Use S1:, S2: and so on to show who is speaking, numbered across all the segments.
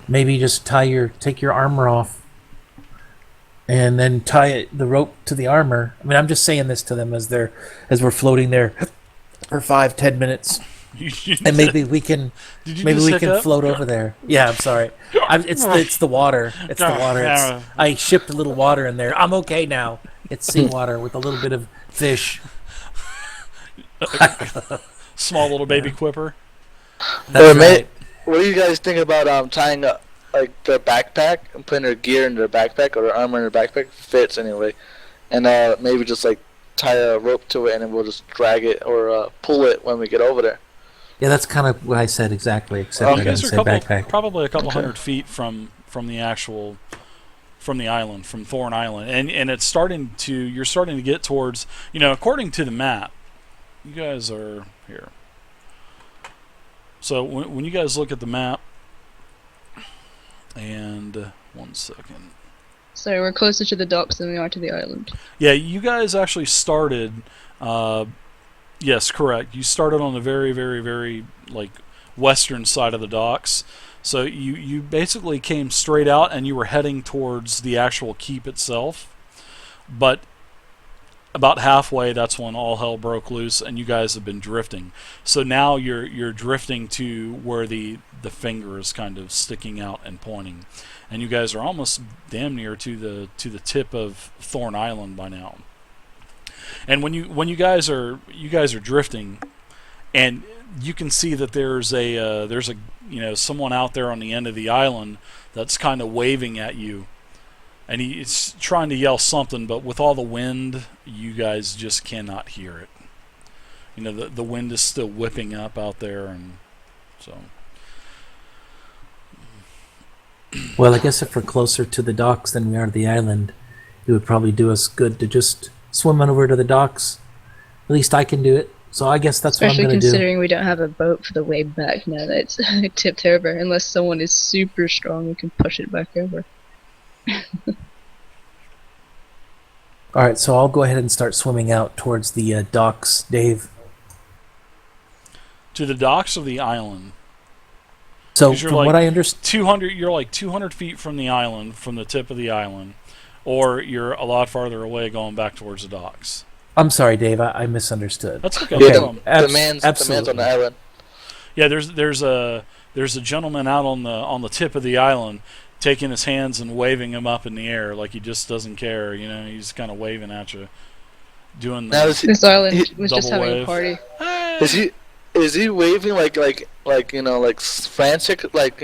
S1: maybe just take your armor off, and then tie the rope to the armor. I mean, I'm just saying this to them as we're floating there for 5-10 minutes, and
S2: Did you
S1: maybe
S2: just
S1: we can
S2: hiccup?
S1: float over there. Yeah, I'm sorry. It's the water. It's the water. I shipped a little water in there. I'm okay now. It's seawater with a little bit of fish.
S2: Small little baby
S1: Yeah.
S2: quipper.
S1: That's
S3: Mate,
S1: right.
S3: what do you guys think about tying up like their backpack and putting their gear in their backpack or their armor in their backpack? Fits anyway, and maybe just like tie a rope to it and then we'll just drag it or pull it when we get over there.
S1: Yeah, that's kind of what I said exactly. Except I
S2: You
S1: didn't
S2: guys are
S1: say backpack.
S2: probably a couple
S3: Okay.
S2: hundred feet from the actual from the island, from Thorn Island, and it's you're starting to get towards, according to the map. You guys are here. So when you guys look at the map, and 1 second.
S4: So we're closer to the docks than we are to the island.
S2: Yeah, you guys actually started. Yes, correct. You started on the very, very, very western side of the docks. So you basically came straight out and you were heading towards the actual keep itself. But about halfway, that's when all hell broke loose, and you guys have been drifting. So now you're drifting to where the finger is kind of sticking out and pointing, and you guys are almost damn near to the tip of Thorn Island by now. And when you guys are drifting, and you can see that there's a someone out there on the end of the island that's kind of waving at you, and he's trying to yell something, but with all the wind, you guys just cannot hear it. The wind is still whipping up out there, and so.
S1: Well, I guess if we're closer to the docks than we are to the island, it would probably do us good to just swim on over to the docks. At least I can do it. So I guess that's
S4: Especially
S1: what I'm going to do.
S4: considering we don't have a boat for the way back now that it's tipped over, unless someone is super strong and can push it back over.
S1: All right, so I'll go ahead and start swimming out towards the docks, Dave.
S2: To the docks of the island.
S1: So
S2: 'Cause
S1: from what I understand,
S2: 200. You're like 200 feet from the island, from the tip of the island, or you're a lot farther away, going back towards the docks.
S1: I'm sorry, Dave. I misunderstood.
S2: That's okay.
S1: Okay.
S2: No problem.
S3: The man's
S1: Absolutely.
S3: on the island.
S2: Yeah, there's a gentleman out on the tip of the island, taking his hands and waving them up in the air like he just doesn't care. He's kind of waving at you, doing
S3: Now
S2: the
S4: This island was just
S2: double
S4: having
S2: wave.
S4: a party.
S3: is he waving like frantic like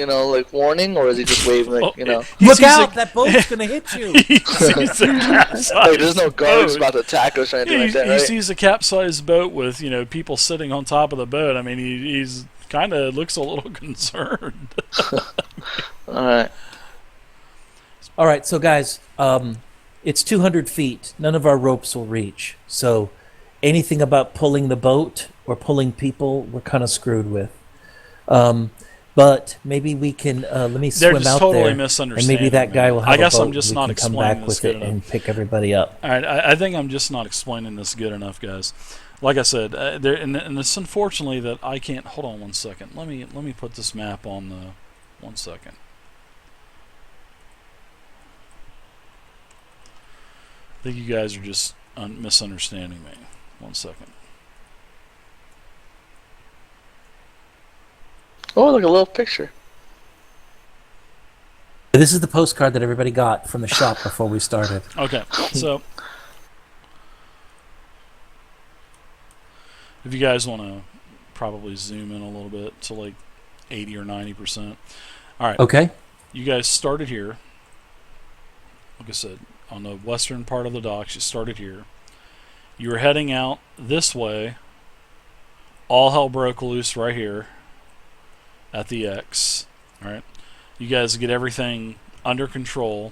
S3: warning, or is he just waving like
S2: He
S1: Look
S2: sees
S1: out!
S2: a-
S1: That boat's going to hit you.
S2: he sees a capsized
S3: like there's no guards
S2: boat.
S3: about to attack us or anything like that,
S2: He
S3: right?
S2: sees a capsized boat with people sitting on top of the boat. I mean, he's kind of looks a little concerned.
S3: All right.
S1: All right, so guys, it's 200 feet. None of our ropes will reach. So anything about pulling the boat or pulling people, we're kind of screwed with. But maybe we can, let me
S2: They're
S1: swim
S2: just
S1: out
S2: totally
S1: there. And
S2: misunderstanding
S1: maybe that guy
S2: me.
S1: will have
S2: I guess
S1: a boat.
S2: I'm just
S1: We
S2: not
S1: can come
S2: explaining
S1: back
S2: this
S1: with it
S2: good enough.
S1: and pick everybody up.
S2: All right, I think I'm just not explaining this good enough, guys. Like I said, and it's unfortunately that I can't. Hold on 1 second. Let me put this map on the. 1 second. I think you guys are just misunderstanding me. 1 second.
S3: Oh, look, a little picture.
S1: This is the postcard that everybody got from the shop before we started.
S2: Okay, so if you guys want to probably zoom in a little bit to like 80 or 90%. All right.
S1: Okay?
S2: You guys started here. Like I said, on the western part of the docks, you started here. You were heading out this way. All hell broke loose right here at the X. All right. You guys get everything under control.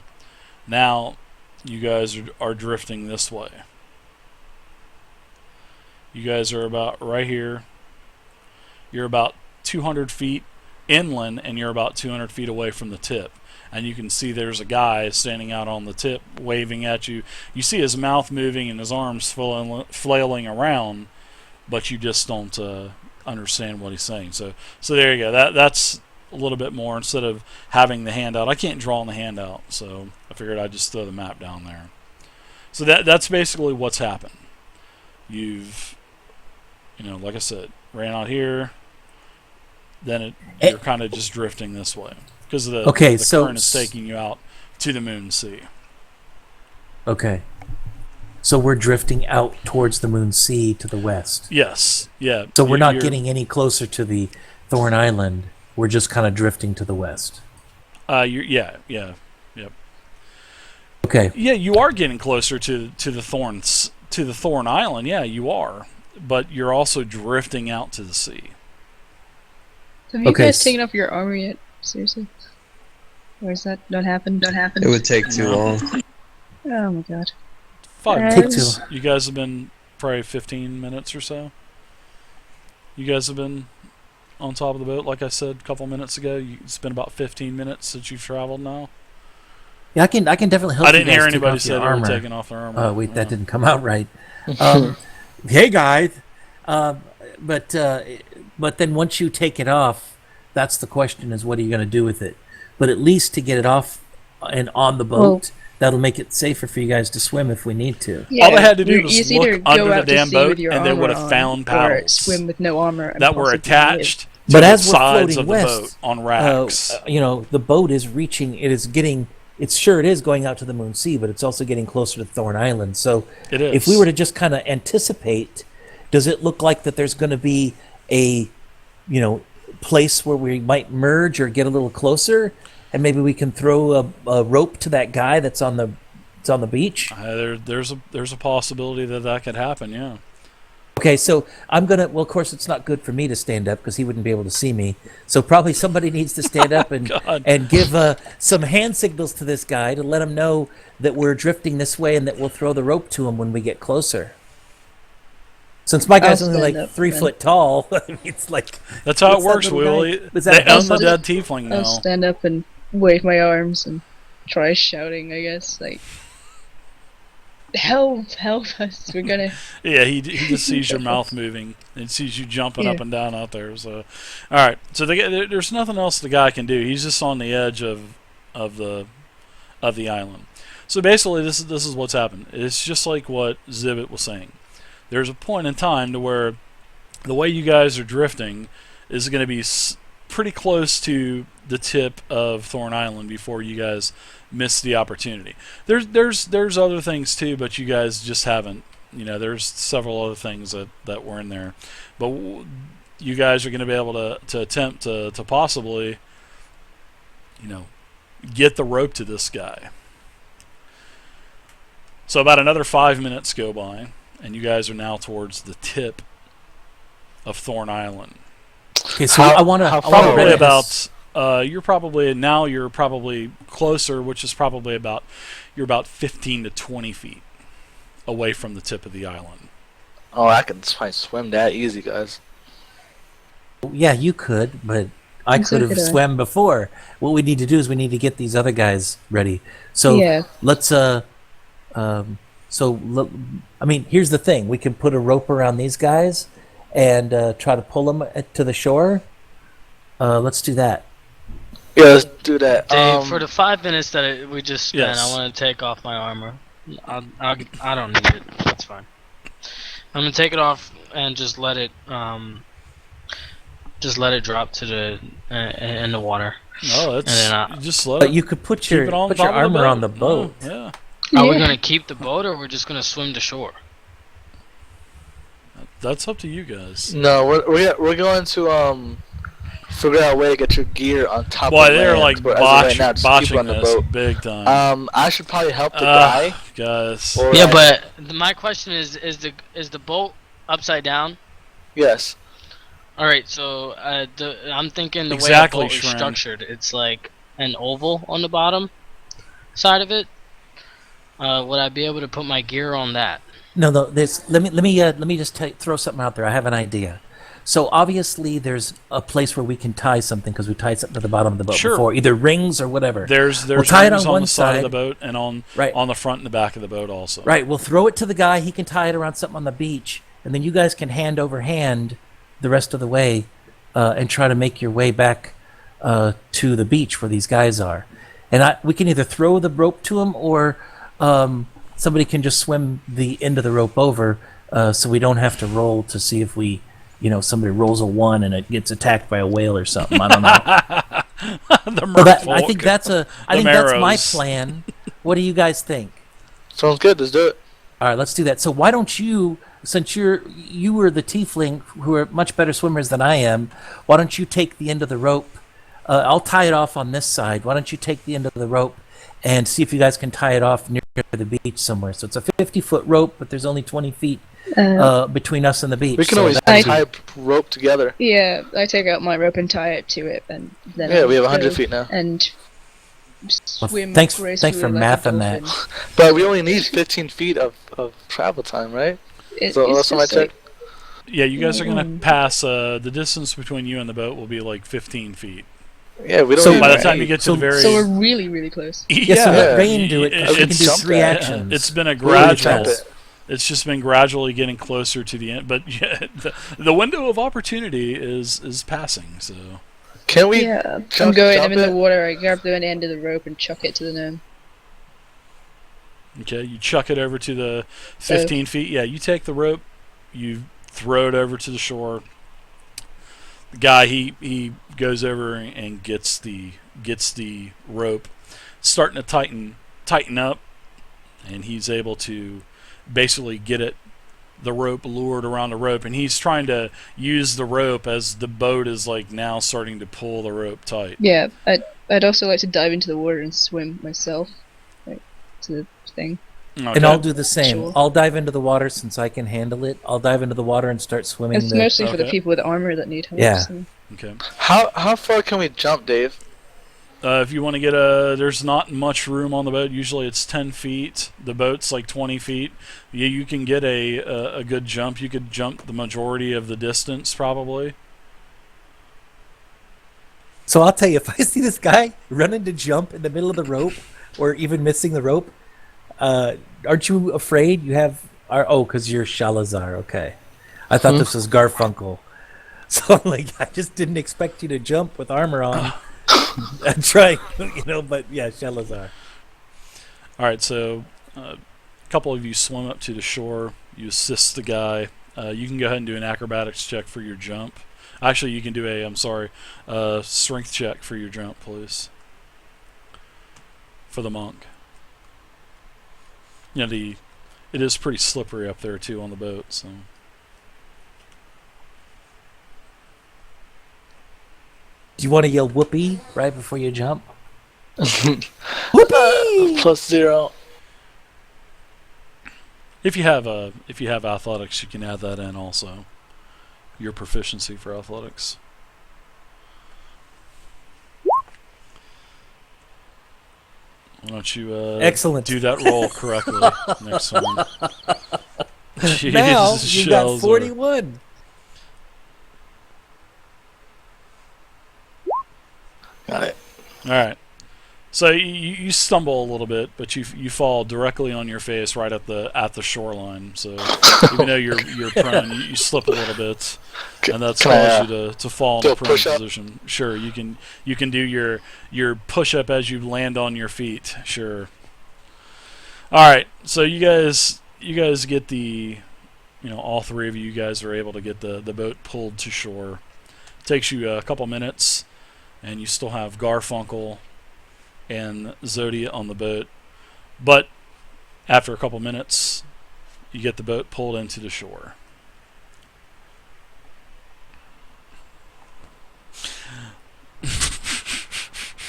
S2: Now, you guys are drifting this way. You guys are about right here. You're about 200 feet inland, and you're about 200 feet away from the tip. And you can see there's a guy standing out on the tip waving at you. You see his mouth moving and his arms flailing around, but you just don't understand what he's saying. So there you go. a little bit more instead of having the handout. I can't draw on the handout, so I figured I'd just throw the map down there. So that's basically what's happened. You've, like I said, ran out here, then you're kind of just drifting this way because the current is taking you out to the Moon Sea.
S1: Okay. So we're drifting out towards the Moon Sea to the west.
S2: Yes. Yeah.
S1: So we're not getting any closer to the Thorn Island. We're just kind of drifting to the west.
S2: Yep.
S1: Okay.
S2: Yeah, you are getting closer to the Thorn Island. Yeah, you are, but you're also drifting out to the sea.
S4: Have you guys taken off your armor yet? Seriously? Or is that not happened?
S5: It would take too long.
S4: Oh my god.
S2: 5
S1: Take
S2: minutes.
S1: two.
S2: You guys have been probably 15 minutes or so. You guys have been on top of the boat, like I said a couple minutes ago. It's been about 15 minutes since you've traveled now.
S1: Yeah, I can definitely help.
S2: I didn't
S1: you guys
S2: hear
S1: take
S2: anybody
S1: off
S2: say
S1: your
S2: they were
S1: armor.
S2: taking off their armor.
S1: Oh wait, that didn't come out right. Hey guys, but then once you take it off, that's the question: is what are you going to do with it? But at least to get it off and on the boat, that'll make it safer for you guys to swim if we need to.
S4: Yeah,
S2: all they had to do was
S4: either
S2: look
S4: go
S2: under the
S4: out to
S2: damn
S4: sea
S2: boat,
S4: with your
S2: and they
S4: armor
S2: would have
S4: on,
S2: found
S4: or
S2: paddles
S4: swim with no armor and
S2: that were
S4: possibly
S2: attached to
S1: But
S2: the
S1: as we're
S2: sides
S1: floating
S2: of the
S1: west,
S2: boat on racks.
S1: The boat is reaching. It is going out to the Moon Sea, but it's also getting closer to Thorn Island. So
S2: It is.
S1: if we were to just kind of anticipate, does it look like that there's going to be a, place where we might merge or get a little closer, and maybe we can throw a rope to that guy that's on the beach?
S2: There's a possibility that could happen. Yeah.
S1: Okay, so I'm gonna. Well, of course, it's not good for me to stand up because he wouldn't be able to see me. So probably somebody needs to stand up and
S2: God.
S1: and give some hand signals to this guy to let him know that we're drifting this way and that we'll throw the rope to him when we get closer. Since my guy's
S4: I'll
S1: only
S4: stand
S1: like
S4: up
S1: 3
S4: then.
S1: foot tall, it's like
S2: That's how
S1: What's
S2: it
S1: that
S2: works,
S1: little guy?
S2: Willie.
S1: Was
S2: They
S1: that
S2: own the
S4: I'll-
S2: dead tiefling
S4: I'll
S2: now.
S4: stand up and wave my arms and try shouting, I guess, like, help us, we're gonna...
S2: Yeah, he just sees your mouth moving and sees you jumping up
S4: Yeah.
S2: and down out there. So, all right. So there's nothing else the guy can do. He's just on the edge of the island. So basically, this is what's happened. It's just like what Zibbit was saying. There's a point in time to where the way you guys are drifting is going to be pretty close to the tip of Thorn Island before you guys miss the opportunity. There's other things too, but you guys just haven't. There's several other things that were in there, but you guys are going to be able to attempt to possibly, get the rope to this guy. So about another 5 minutes go by, and you guys are now towards the tip of Thorn Island.
S1: okay. So I want to.
S2: Probably about. You're probably closer, which is probably you're about 15 to 20 feet away from the tip of the island.
S3: Oh, I can probably swim that easy, guys.
S1: Yeah, you could, but I
S4: And so
S1: could have
S4: could I.
S1: swam before. What we need to do is we need to get these other guys ready. So
S4: Yeah.
S1: let's here's the thing: we can put a rope around these guys and try to pull them to the shore. Let's do that.
S3: Yeah, let's do that.
S6: Dave, for the 5 minutes that we just spent,
S2: Yes.
S6: I want to take off my armor. I don't need it. That's fine. I'm gonna take it off and just let it drop to the in the water.
S2: No,
S6: And then
S2: you just let
S1: But
S2: it.
S1: you could put
S2: Keep
S1: your
S2: it on
S1: put
S2: top
S1: your
S2: of the
S1: armor on the
S2: boat.
S1: boat.
S2: Oh,
S6: Are we
S4: Yeah.
S6: gonna keep the boat, or we're just gonna swim to shore?
S2: that's up to you guys.
S3: No, we're going to figure out a way to get your gear on top
S2: Boy,
S3: of the
S2: they're
S3: land.
S2: like
S3: But as of right now, just keep it
S2: botching
S3: on the
S2: this
S3: boat.
S2: big time.
S3: I should probably help the guy.
S2: Guys.
S3: Or
S6: Yeah, but my question is the boat upside down?
S3: yes.
S6: All right, so I'm thinking the
S2: Exactly,
S6: way a boat is
S2: Shren.
S6: structured, it's like an oval on the bottom side of it. Would I be able to put my gear on that?
S1: No. Let me just throw something out there. I have an idea. So obviously, there's a place where we can tie something because we tied something to the bottom of the boat
S2: Sure.
S1: before, either rings or whatever.
S2: There's
S1: We'll tie it
S2: rings
S1: on one
S2: the side of
S1: side.
S2: the boat and on
S1: Right.
S2: the front and the back of the boat also.
S1: Right. We'll throw it to the guy. He can tie it around something on the beach, and then you guys can hand over hand the rest of the way, and try to make your way back to the beach where these guys are, and we can either throw the rope to them or somebody can just swim the end of the rope over, so we don't have to roll to see if we, somebody rolls a 1 and it gets attacked by a whale or something. I don't know. I think that's my plan. What do you guys think?
S3: Sounds good. Let's do it.
S1: All right, let's do that. So why don't you, since you were the tiefling who are much better swimmers than I am, why don't you take the end of the rope? I'll tie it off on this side. Why don't you take the end of the rope and see if you guys can tie it off near the beach somewhere? So it's a 50-foot rope, but there's only 20 feet between us and the beach.
S3: We can always tie rope together.
S4: Yeah, I take out my rope and tie it to it, and then
S3: we have 100 feet now.
S4: And swim.
S1: Thanks for
S4: like
S1: mathing that.
S3: But we only need 15 feet of travel time, right? So that's what I checked.
S2: Yeah, you guys are gonna pass. The distance between you and the boat will be like 15 feet.
S3: Yeah, we don't.
S2: So by the time you get to the very,
S4: so we're really, really close.
S1: Yeah, so let Rayne do it. We can do 3 actions.
S2: It's been a gradual. It's just been gradually getting closer to the end, but yeah, the window of opportunity is passing. So
S3: can we?
S4: Yeah, I'm going. I'm in the water. I grab the end of the rope and chuck it to the gnome.
S2: Okay, you chuck it over to the 15 feet. Yeah, you take the rope, you throw it over to the shore. The guy he goes over and gets the rope, starting to tighten up, and he's able to basically get the rope lured around the rope, and he's trying to use the rope as the boat is like now starting to pull the rope tight.
S4: Yeah, I'd also like to dive into the water and swim myself, right to the thing.
S1: Okay. And I'll do the same.
S4: Sure.
S1: I'll dive into the water since I can handle it. I'll dive into the water and start swimming.
S4: It's mostly for the people with armor that need help.
S1: Yeah.
S4: So.
S2: Okay.
S3: How far can we jump, Dave?
S2: If you want to get there's not much room on the boat. Usually it's 10 feet. The boat's like 20 feet. Yeah, you can get a good jump. You could jump the majority of the distance probably.
S1: So I'll tell you, if I see this guy running to jump in the middle of the rope, or even missing the rope, aren't you afraid? You have because you're Shalazar. Okay, I thought this was Garfunkle. So I just didn't expect you to jump with armor on. and try, but yeah, Shalazar.
S2: All right, so a couple of you swim up to the shore. You assist the guy. You can go ahead and do an acrobatics check for your jump. Actually, you can do a strength check for your jump, please. For the monk. It is pretty slippery up there too on the boat, so.
S1: Do you want to yell whoopee right before you jump?
S3: Whoopee! +0.
S2: If you have athletics, you can add that in also. Your proficiency for athletics. Why don't you
S1: excellent
S2: do that roll correctly next time?
S1: Now you got 41.
S3: Got it.
S2: All right. So you stumble a little bit, but you fall directly on your face right at the shoreline. So even though you're prone, you slip a little bit, and that's caused you to fall in a prone position. Sure, you can do your push up as you land on your feet. Sure. All right. So you guys get all 3 of you guys are able to get the boat pulled to shore. It takes you a couple minutes. And you still have Garfunkle and Zodia on the boat. But after a couple minutes, you get the boat pulled into the shore.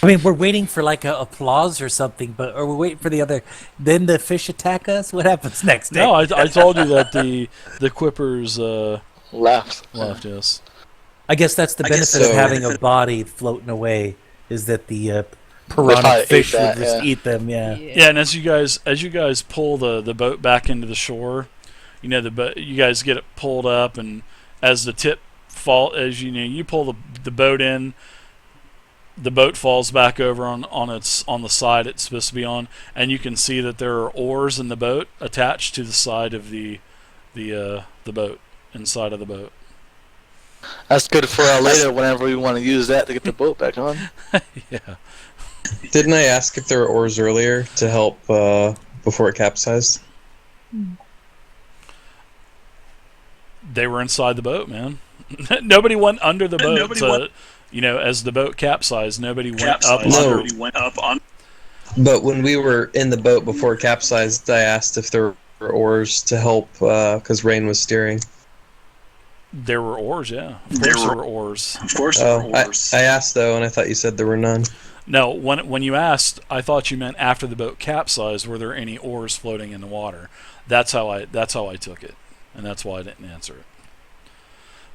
S1: I mean, we're waiting for like a applause or something, or we're waiting for the other. Then the fish attack us. What happens next?
S2: No, I told you that the quippers
S3: left.
S2: Yes.
S1: I guess that's the benefit of having a body floating away, is that the piranha fish would just eat them. Yeah.
S2: Yeah, and as you guys pull the boat back into the shore, you guys get it pulled up, and as the tip you pull the boat in, the boat falls back over on the side it's supposed to be on, and you can see that there are oars in the boat attached to the side of the boat, inside of the boat.
S3: That's good for later whenever we want to use that to get the boat back on.
S2: Yeah.
S5: Didn't I ask if there were oars earlier to help before it capsized?
S2: They were inside the boat, man. Nobody went under the boat as the boat capsized. Nobody went up
S5: No.
S2: under.
S5: But when we were in the boat before it capsized, I asked if there were oars to help because Rayne was steering.
S2: There were oars, yeah. Of course there were oars.
S7: Of course there were oars.
S5: I asked though, and I thought you said there were none.
S2: No, when you asked, I thought you meant after the boat capsized, were there any oars floating in the water? That's how I took it, and that's why I didn't answer it.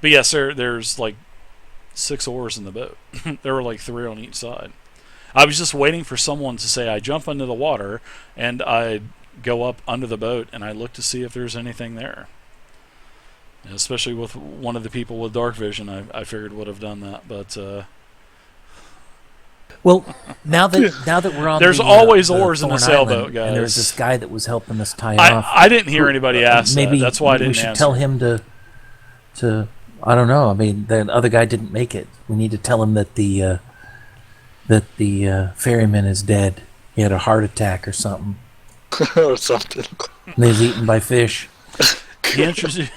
S2: But yes, there's like 6 oars in the boat. There were like 3 on each side. I was just waiting for someone to say I jump into the water, and I go up under the boat, and I look to see if there's anything there. And especially with one of the people with dark vision, I figured would have done that, but.
S1: Well, now that we're on,
S2: there's always oars in the sailboat, guys.
S1: And there was this guy that was helping us tie off.
S2: I didn't hear anybody ask
S1: maybe
S2: that. That's why I didn't
S1: we should
S2: answer.
S1: tell him to. I don't know. I mean, the other guy didn't make it. We need to tell him that the ferryman is dead. He had a heart attack or something.
S3: Or something.
S1: And he was eaten by fish.
S2: He introduced,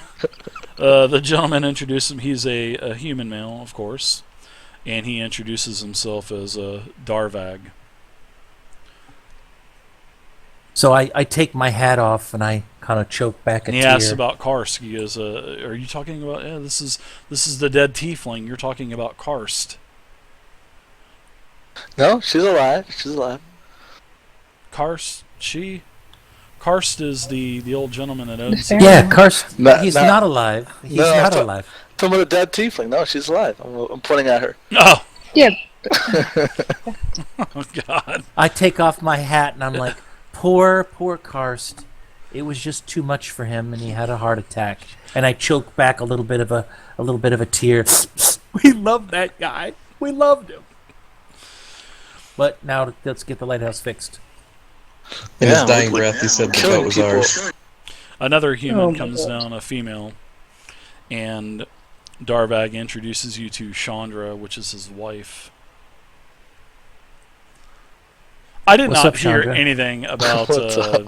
S2: the gentleman introduced him. He's a human male, of course, and he introduces himself as Darvag.
S1: So I take my hat off and I kind of choke back a
S2: And he
S1: tear.
S2: asks about Karst. He goes, "Are you talking about? Yeah, this is the dead tiefling. You're talking about Karst.
S3: No, she's alive. She's alive.
S2: Karst, Karst is the old gentleman that owns.
S1: Yeah, Karst.
S3: No,
S1: he's
S3: no.
S1: not alive. He's
S3: No,
S1: not
S3: so-
S1: alive.
S3: Talking about a dead tiefling. No, she's alive. I'm pointing at her.
S2: Oh,
S4: Yeah.
S2: oh God!
S1: I take off my hat and I'm like, poor Karst. It was just too much for him, and he had a heart attack. And I choke back a little bit of a tear. We loved that guy. We loved him. But now let's get the lighthouse fixed.
S5: In
S3: Yeah,
S5: his dying
S3: we're
S5: breath, he said the
S3: killing
S5: boat was
S3: people.
S5: ours.
S2: Another human
S4: Oh my
S2: comes
S4: God.
S2: down, a female, and Darvag introduces you to Chandra, which is his wife. I did
S1: What's
S2: not
S1: up,
S2: hear
S1: Chandra?
S2: anything about
S3: What's up?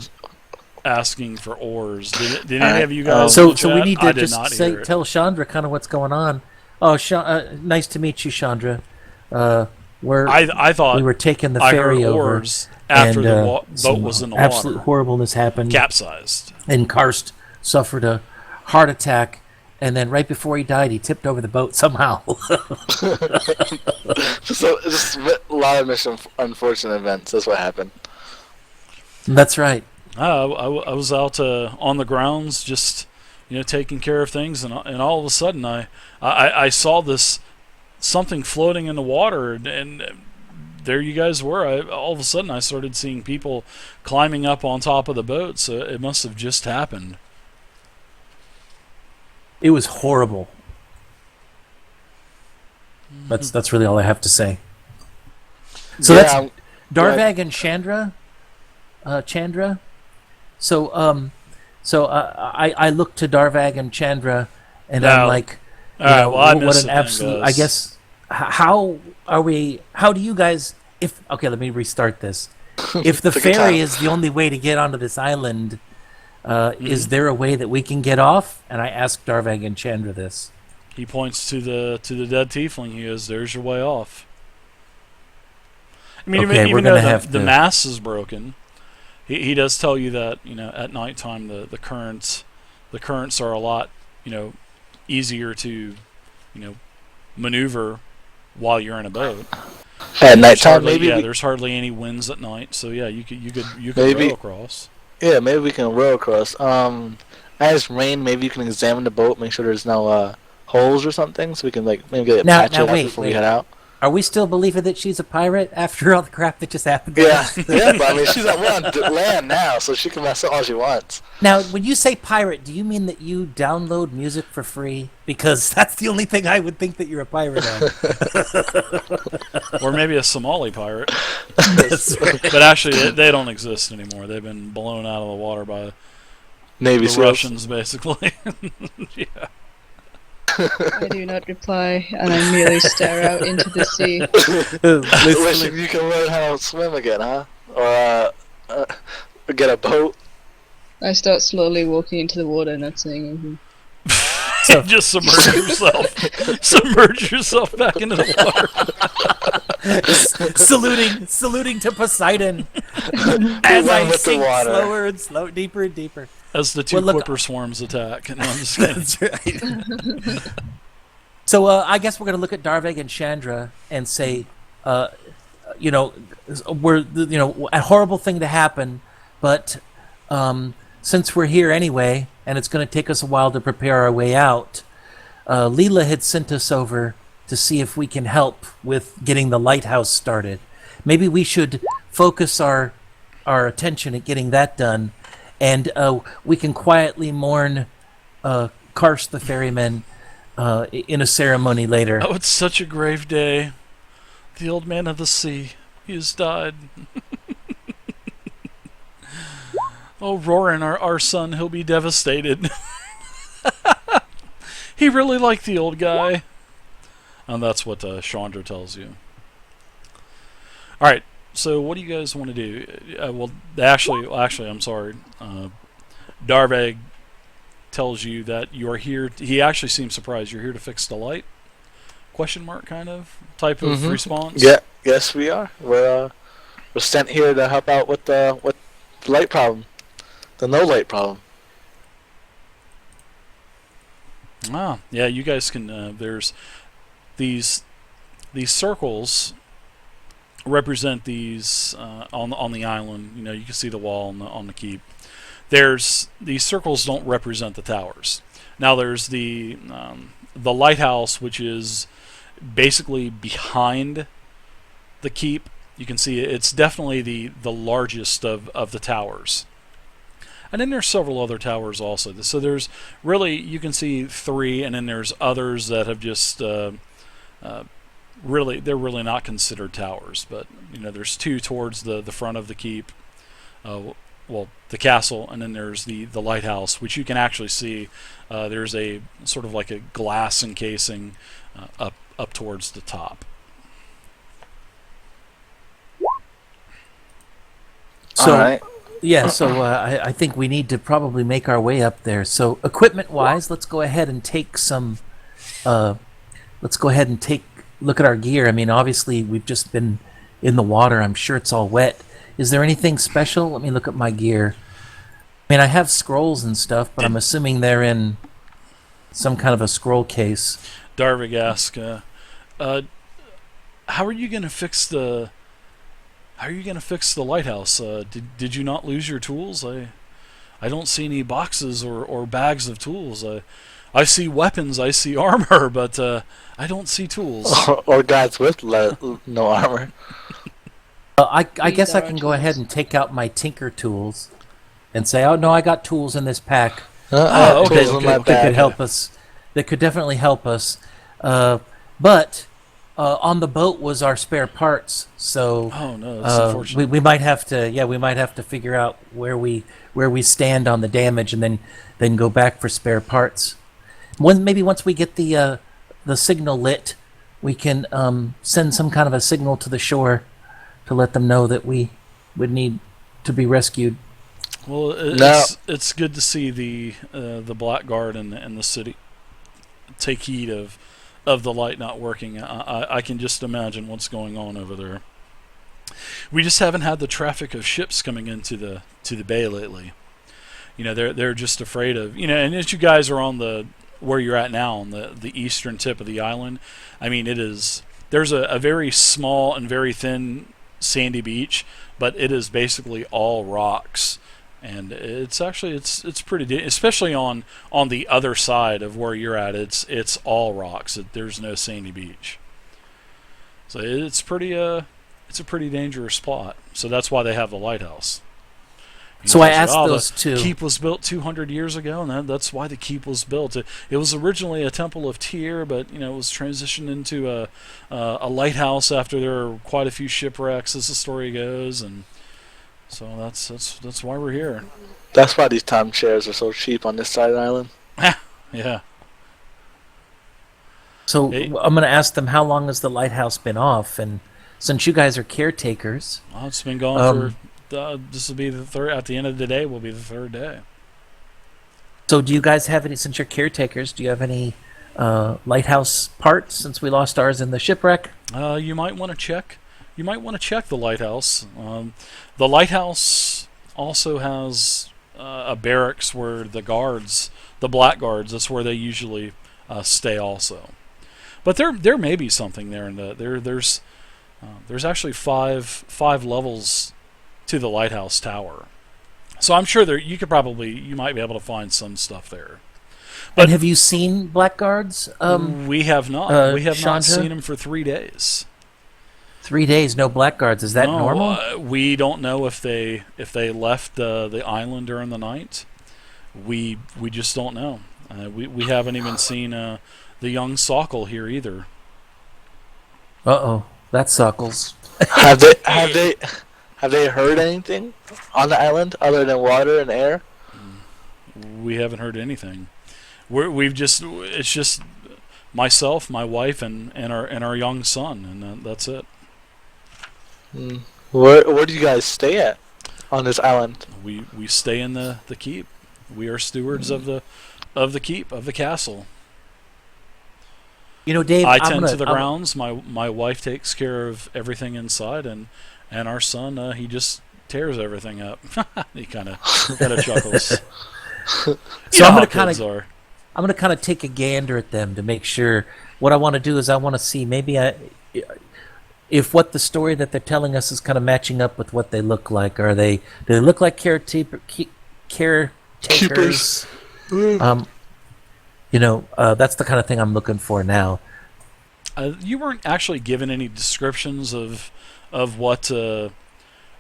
S2: asking for oars. Did any of you guys?
S3: Um,
S1: So
S2: in the
S1: we
S2: chat?
S1: need
S2: I
S1: to
S2: did not
S1: just
S2: hear it.
S1: tell Chandra kind of what's going on. Oh, nice to meet you, Chandra.
S2: I thought
S1: We were taking the
S2: I
S1: ferry
S2: heard
S1: over,
S2: oars after
S1: and
S2: the boat
S1: some
S2: was in the
S1: absolute
S2: water,
S1: horribleness happened.
S2: capsized.
S1: And Karst suffered a heart attack, and then right before he died, he tipped over the boat somehow.
S3: So just a lot of unfortunate events. That's what happened.
S1: That's right.
S2: I was out on the grounds, just taking care of things, and all of a sudden I saw this something floating in the water, and there you guys were. All of a sudden I started seeing people climbing up on top of the boat, so it must have just happened.
S1: It was horrible. That's really all I have to say. So
S3: Yeah,
S1: that's Darvag and Chandra. Chandra. So I look to Darvag and Chandra, and I'm
S2: No.
S1: like,
S2: All right, well, I
S1: what
S2: missed
S1: an
S2: it then,
S1: absolute.
S2: guys.
S1: I guess how are we? How do you guys? Let me restart this. If the
S3: Take your
S1: ferry
S3: time.
S1: is the only way to get onto this island,
S2: Mm-hmm.
S1: is there a way that we can get off? And I asked Darvag and Chandra this.
S2: He points to the dead tiefling. He goes, "There's your way off." I mean,
S1: Okay, we're
S2: even though
S1: gonna have
S2: the
S1: to-
S2: mast is broken, he does tell you that at nighttime the currents are a lot easier to maneuver while you're in a boat.
S3: at
S2: There's
S3: nighttime,
S2: hardly-
S3: maybe.
S2: yeah, there's hardly any winds at night, so yeah, you could
S3: Maybe.
S2: row across.
S3: Yeah, maybe we can row across. As Rayne, maybe you can examine the boat, make sure there's no holes or something, so we can maybe get it
S1: Now-
S3: patched
S1: now
S3: up
S1: wait,
S3: before we
S1: wait.
S3: head out.
S1: Are we still believing that she's a pirate after all the crap that just happened?
S3: Yeah, yeah, but I mean, she's on land now, so she can mess up all she wants.
S1: Now, when you say pirate, do you mean that you download music for free? Because that's the only thing I would think that you're a pirate on.
S2: Or maybe a Somali pirate.
S1: That's right.
S2: But actually, they don't exist anymore. They've been blown out of the water by
S3: Navy
S2: the
S3: SEALs.
S2: Russians, basically. Yeah.
S4: I do not reply, and I merely stare out into the sea.
S3: Wishing you can learn how to swim again, huh? Or get a boat.
S4: I start slowly walking into the water, not saying anything.
S1: So-
S2: Just submerge yourself. Submerge yourself back into the water.
S1: saluting to Poseidon as
S3: one
S1: I
S3: with the
S1: sink
S3: water.
S1: slower and slower, deeper and deeper.
S2: As the two
S1: Well, look-
S2: Clipper swarms attack. No, I'm just kidding.
S1: That's right. So I guess we're going to look at Darveg and Chandra and say, a horrible thing to happen, but since we're here anyway, and it's going to take us a while to prepare our way out, Leela had sent us over to see if we can help with getting the lighthouse started. Maybe we should focus our attention at getting that done, and we can quietly mourn Karsh the ferryman in a ceremony later.
S2: Oh, it's such a grave day. The old man of the sea. He has died. Oh, Roran, our son, he'll be devastated. He really liked the old guy. And that's what Chandra tells you. Alright, so what do you guys want to do? Actually, I'm sorry. Darveg tells you that you are here. He actually seems surprised. You're here to fix the light? Question mark kind of type of response?
S3: Yeah, yes we are. We're sent here to help out with the light problem. The no light problem.
S2: Ah, yeah, you guys can, there's these circles represent these on the island. You know, you can see the wall on the keep. These circles don't represent the towers. Now there's the lighthouse, which is basically behind the keep. You can see it's definitely the largest of the towers. And then there's several other towers also. So there's really, you can see 3, and then there's others that have just really, they're really not considered towers. But you know, there's 2 towards the front of the keep, well, the castle, and then there's the lighthouse, which you can actually see. There's a sort of like a glass encasing up towards the top.
S1: So,
S3: All right.
S1: yeah, so I think we need to probably make our way up there. So equipment-wise, let's go ahead and take some. Let's go ahead and look at our gear. I mean, obviously we've just been in the water. I'm sure it's all wet. Is there anything special? Let me look at my gear. I mean, I have scrolls and stuff, but I'm assuming they're in some kind of a scroll case.
S2: Darvig asks, "How are you going to fix the? How are you going to fix the lighthouse? Did you not lose your tools? I don't see any boxes or bags of tools. I see weapons, I see armor, but I don't see tools."
S3: Or guys with no armor.
S1: I guess I can go ahead and take out my tinker tools and say, "Oh no, I got tools in this pack
S2: okay,
S3: Tools in my
S1: that
S3: bag.
S1: could help us. That could definitely help us." But on the boat was our spare parts, so
S2: Oh no, that's unfortunate.
S1: we might have to figure out where we stand on the damage, and then go back for spare parts. Maybe once we get the signal lit, we can send some kind of a signal to the shore to let them know that we would need to be rescued.
S2: Well,
S3: No.
S2: it's good to see the Blackguard and the city take heed of the light not working. I can just imagine what's going on over there. We just haven't had the traffic of ships coming into the bay lately. You know, they're just afraid of, you know, and as you guys are on where you're at now on the eastern tip of the island, I mean, there's a very small and very thin sandy beach, but it is basically all rocks. And it's actually it's pretty, especially on the other side of where you're at. It's all rocks. There's no sandy beach, so it's a pretty dangerous spot. So that's why they have the lighthouse. You
S1: So
S2: know,
S1: I
S2: they said,
S1: asked those
S2: the
S1: two.
S2: keep was built 200 years ago, and that's why the keep was built. It was originally a temple of Tyr, but you know, it was transitioned into a lighthouse after there were quite a few shipwrecks, as the story goes, and so that's why we're here.
S3: That's why these timeshares are so cheap on this side of the island.
S2: Yeah.
S1: So
S2: Hey.
S1: I'm going to ask them how long has the lighthouse been off, and since you guys are caretakers,
S2: Well, it's been going this will be the third. At the end of the day, will be the third day.
S1: so do you guys have any? Since you're caretakers, do you have any lighthouse parts? Since we lost ours in the shipwreck.
S2: You might want to check. You might want to check the lighthouse. The lighthouse also has a barracks where the guards, the black guards, that's where they usually stay also. But there may be something there. There's actually five levels to the lighthouse tower. So I'm sure you might be able to find some stuff there. But
S1: And have you seen blackguards?
S2: We have not. We have not
S1: Chandra?
S2: seen them for 3 days.
S1: 3 days, no blackguards. Is that
S2: No,
S1: normal?
S2: We don't know if they left the island during the night. We just don't know. We haven't even seen the young Sokol here either.
S1: Uh-oh. That's Sokols.
S3: Have they heard anything on the island other than water and air?
S2: We haven't heard anything. It's just myself, my wife, and our young son, and that's it.
S3: Where do you guys stay at on this island?
S2: We stay in the keep. We are stewards of the keep, of the castle.
S1: You know, Dave,
S2: I tend to the grounds. My wife takes care of everything inside, and our son he just tears everything up. He kind of chuckles.
S1: So
S2: You know
S1: I'm
S2: how
S1: gonna
S2: kids are.
S1: I'm going to kind of take a gander at them to make sure. What I want to do is I want to see if what the story that they're telling us is kind of matching up with what they look like. Do they look like caretakers? That's the kind of thing I'm looking for now.
S2: You weren't actually given any descriptions of what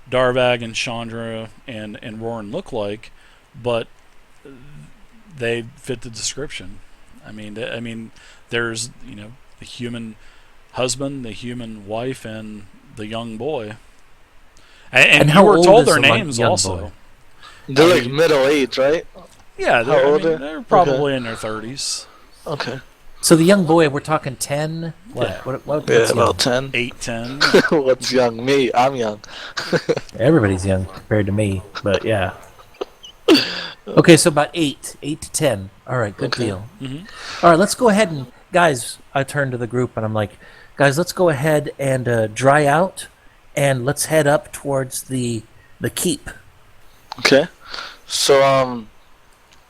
S2: Darvag and Chandra and Rorn look like, but they fit the description. I mean, there's the human husband, the human wife, and the young boy. And
S1: how
S2: you were
S1: old
S2: told
S1: is
S2: their
S1: the
S2: names
S1: young
S2: also.
S1: boy?
S3: They're like middle age, right?
S2: Yeah,
S3: How old are-
S2: they're probably in their 30s.
S3: Okay.
S1: So the young boy, we're talking 10? What?
S2: Yeah.
S1: What's
S3: Yeah,
S1: young?
S3: about 10.
S2: 8, 10.
S3: What's young? Me. I'm young.
S1: Everybody's young compared to me, but yeah. Okay, so about 8 to 10. All right, good
S3: Okay.
S1: deal.
S2: Mhm.
S1: All right, let's go ahead and, guys, I turn to the group and I'm like, guys, let's go ahead and dry out and let's head up towards the keep.
S3: Okay. So,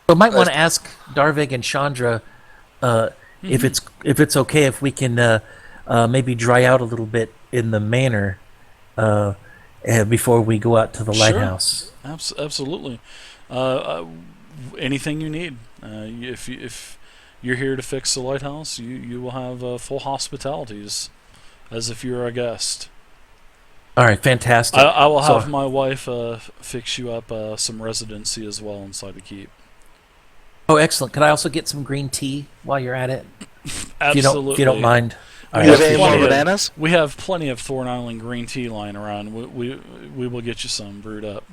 S1: So I might want to ask Darvig and Chandra if it's okay if we can maybe dry out a little bit in the manor before we go out to the
S2: Sure.
S1: lighthouse.
S2: Absolutely. Anything you need. If you're here to fix the lighthouse, you will have full hospitalities, as if you're a guest.
S1: All right, fantastic.
S2: I will
S1: So-
S2: have my wife fix you up some residency as well inside the keep.
S1: Oh, excellent. Could I also get some green tea while you're at it?
S2: Absolutely.
S1: If you don't mind. All
S3: you
S1: right,
S3: have any more
S2: plenty of-
S3: bananas?
S2: We have plenty of Thorn Island green tea lying around. We will get you some brewed up.